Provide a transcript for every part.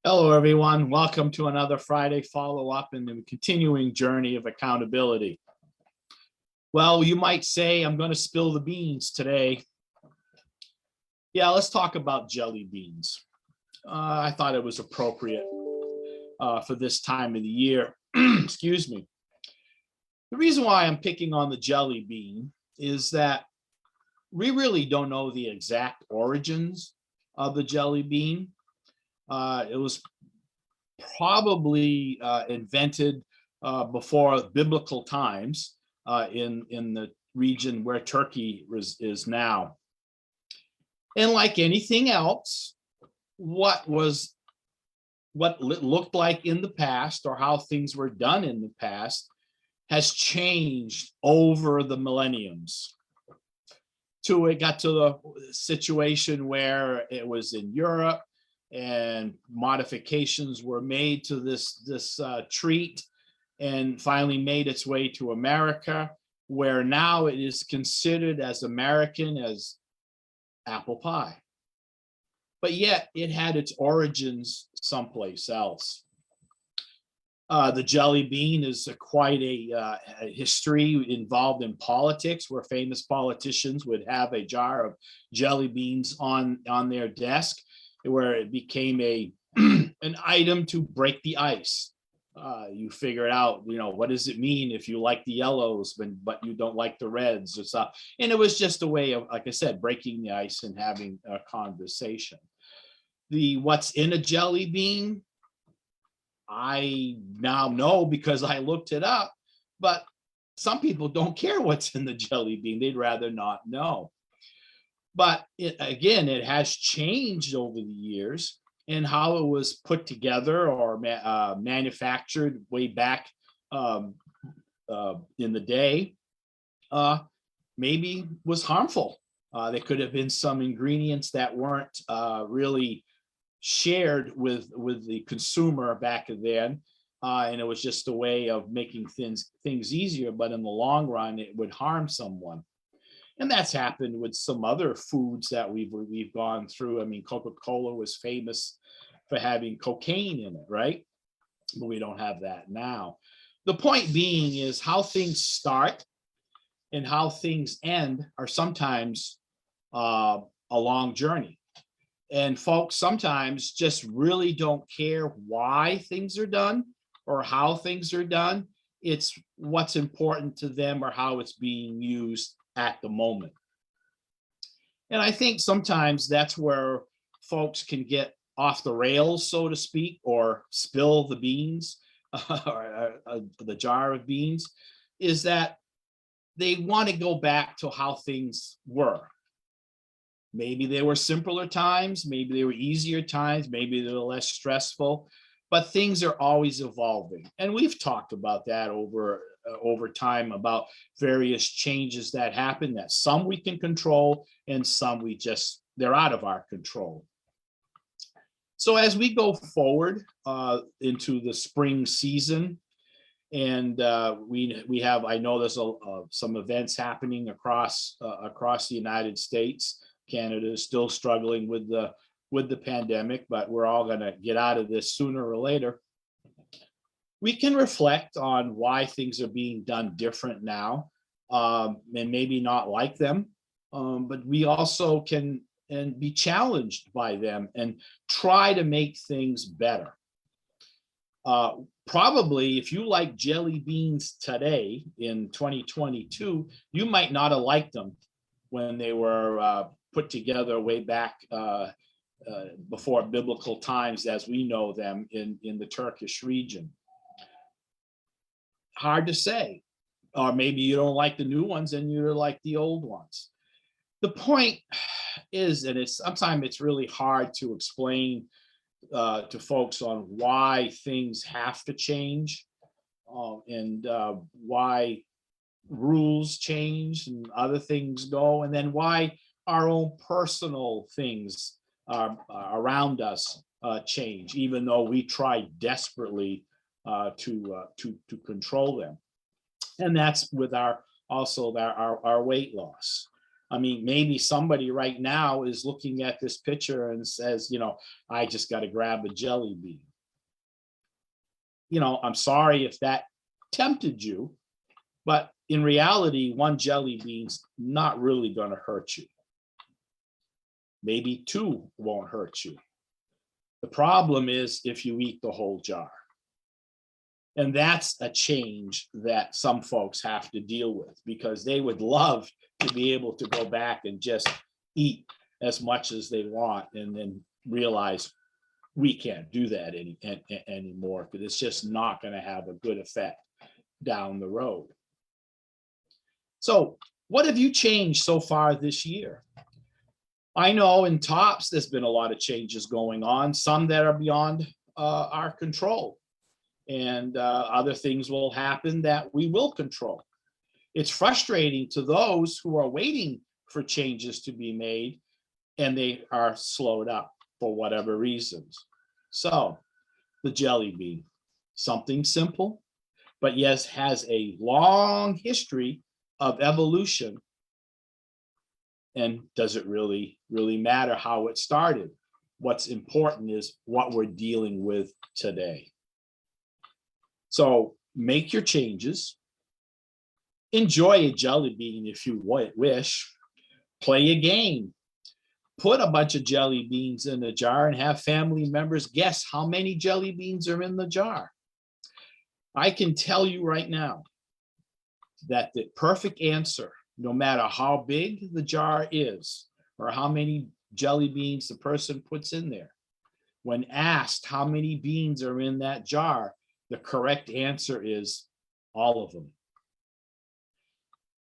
Hello, everyone. Welcome to another Friday follow-up in the continuing journey of accountability. Well, you might say I'm going to spill the beans today. Yeah, let's talk about jelly beans. I thought it was appropriate for this time of the year. Excuse me. The reason why I'm picking on the jelly bean is that we really don't know the exact origins of the jelly bean. It was probably invented before biblical times in the region where Turkey is now. And like anything else, what looked like in the past or how things were done in the past has changed over the millenniums. It got to the situation where it was in Europe and modifications were made to this treat and finally made its way to America, where now it is considered as American as apple pie. But yet it had its origins someplace else. The jelly bean is quite a history involved in politics, where famous politicians would have a jar of jelly beans on their desk, where it became an item to break the ice. You figure out, what does it mean if you like the yellows, but you don't like the reds or stuff. And it was just a way of, like I said, breaking the ice and having a conversation. What's in a jelly bean, I now know because I looked it up, but some people don't care what's in the jelly bean. They'd rather not know. But it has changed over the years, and how it was put together or manufactured way back in the day maybe was harmful. There could have been some ingredients that weren't really shared with the consumer back then, and it was just a way of making things easier, but in the long run it would harm someone. And that's happened with some other foods that we've gone through. I mean, Coca-Cola was famous for having cocaine in it, right? But we don't have that now. The point being is how things start and how things end are sometimes a long journey. And folks sometimes just really don't care why things are done or how things are done. It's what's important to them or how it's being used at the moment. And I think sometimes that's where folks can get off the rails, so to speak, or spill the beans, or the jar of beans, is that they want to go back to how things were. Maybe there were simpler times, maybe there were easier times, maybe they were less stressful, but things are always evolving. And we've talked about that over time, about various changes that happen, that some we can control and some they're out of our control. So as we go forward into the spring season, and we have, I know there's some events happening across the United States. Canada is still struggling with the pandemic, but we're all going to get out of this sooner or later. We can reflect on why things are being done different now, and maybe not like them, but we also can be challenged by them and try to make things better. Probably if you like jelly beans today in 2022, you might not have liked them when they were put together way back before biblical times as we know them in the Turkish region. Hard to say. Or maybe you don't like the new ones and you like the old ones. The point is that sometimes it's really hard to explain to folks on why things have to change, and why rules change and other things go, and then why our own personal things around us change, even though we try desperately to control them. And that's with our weight loss. I mean, maybe somebody right now is looking at this picture and says, I just got to grab a jelly bean. I'm sorry if that tempted you, but in reality, one jelly bean's not really going to hurt you. Maybe two won't hurt you. The problem is if you eat the whole jar. And that's a change that some folks have to deal with, because they would love to be able to go back and just eat as much as they want and then realize we can't do that anymore, because it's just not going to have a good effect down the road. So what have you changed so far this year? I know in TOPS, there's been a lot of changes going on, some that are beyond our control. And other things will happen that we will control. It's frustrating to those who are waiting for changes to be made and they are slowed up for whatever reasons. So the jelly bean, something simple, but yes, has a long history of evolution. And does it really matter how it started? What's important is what we're dealing with today. So make your changes. Enjoy a jelly bean if you wish. Play a game. Put a bunch of jelly beans in a jar and have family members guess how many jelly beans are in the jar. I can tell you right now that the perfect answer, no matter how big the jar is or how many jelly beans the person puts in there, when asked how many beans are in that jar, the correct answer is all of them.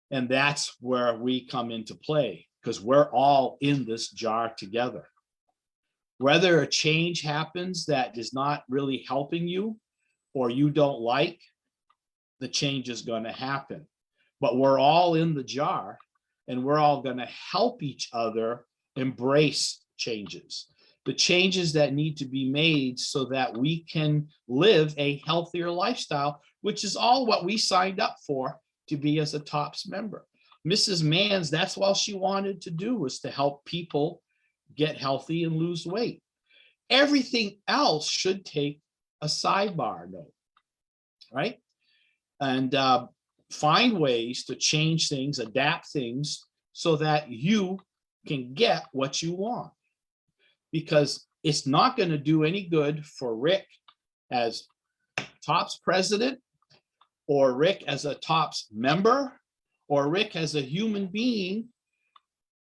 And that's where we come into play, because we're all in this jar together. Whether a change happens that is not really helping you or you don't like, the change is going to happen. But we're all in the jar and we're all going to help each other embrace changes. The changes that need to be made so that we can live a healthier lifestyle, which is all what we signed up for to be as a TOPS member. Mrs. Manns, that's all she wanted to do, was to help people get healthy and lose weight. Everything else should take a sidebar note, right? And find ways to change things, adapt things so that you can get what you want. Because it's not going to do any good for Rick as TOPS president, or Rick as a TOPS member, or Rick as a human being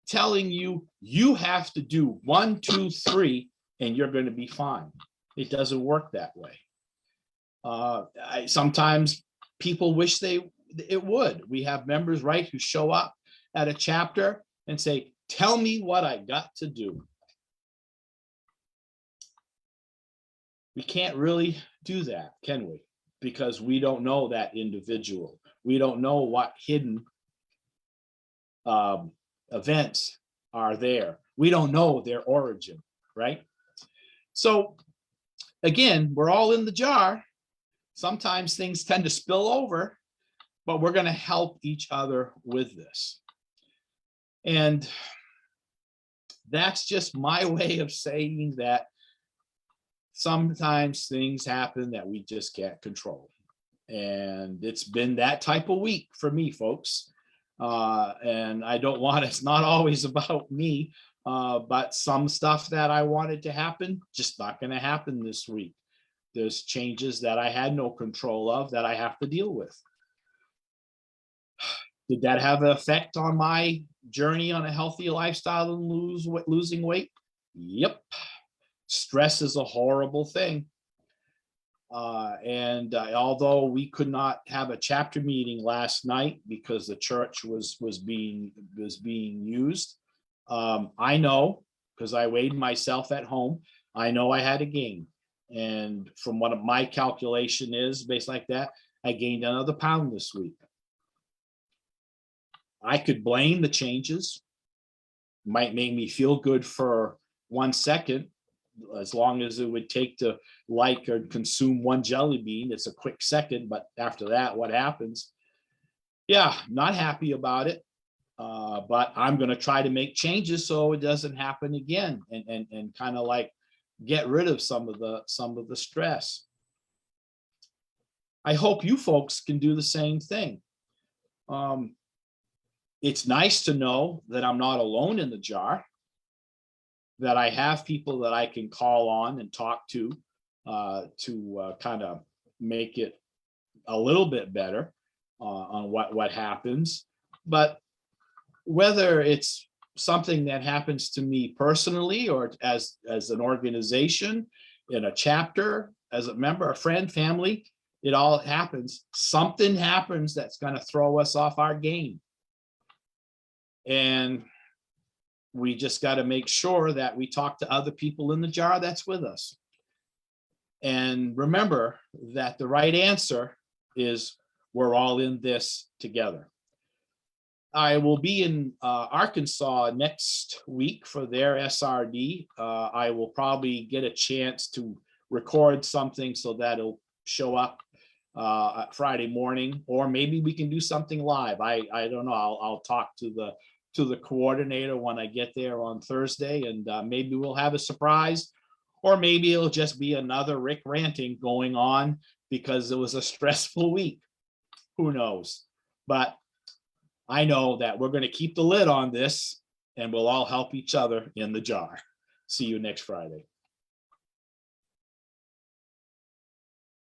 telling you, you have to do 1, 2, 3, and you're going to be fine. It doesn't work that way. Sometimes people wish it would. We have members, right, who show up at a chapter and say, tell me what I got to do. We can't really do that, can we? Because we don't know that individual. We don't know what hidden events are there. We don't know their origin, right? So again, we're all in the jar. Sometimes things tend to spill over, but we're going to help each other with this. And that's just my way of saying that sometimes things happen that we just can't control. And it's been that type of week for me, folks. And I don't want, it's not always about me, but some stuff that I wanted to happen, just not going to happen this week. There's changes that I had no control of that I have to deal with. Did that have an effect on my journey on a healthy lifestyle and losing weight? Yep. Stress is a horrible thing. And although we could not have a chapter meeting last night because the church was being used, I know, because I weighed myself at home, I know I had a gain. And from what my calculation is based like that, I gained another pound this week. I could blame the changes. Might make me feel good for 1 second, as long as it would take to like or consume one jelly bean. It's a quick second, but after that, what happens? Yeah, not happy about it. But I'm going to try to make changes so it doesn't happen again, and kind of like get rid of some of the stress. I hope you folks can do the same thing. It's nice to know that I'm not alone in the jar, that I have people that I can call on and talk to kind of make it a little bit better on what happens. But whether it's something that happens to me personally or as an organization, in a chapter, as a member, a friend, family, it all happens. Something happens that's going to throw us off our game. And we just got to make sure that we talk to other people in the jar that's with us. And remember that the right answer is we're all in this together. I will be in Arkansas next week for their SRD. I will probably get a chance to record something so that it'll show up Friday morning, or maybe we can do something live. I don't know. I'll talk to the coordinator when I get there on Thursday, and maybe we'll have a surprise, or maybe it'll just be another Rick ranting going on because it was a stressful week. Who knows? But I know that we're going to keep the lid on this, and we'll all help each other in the jar. See you next Friday.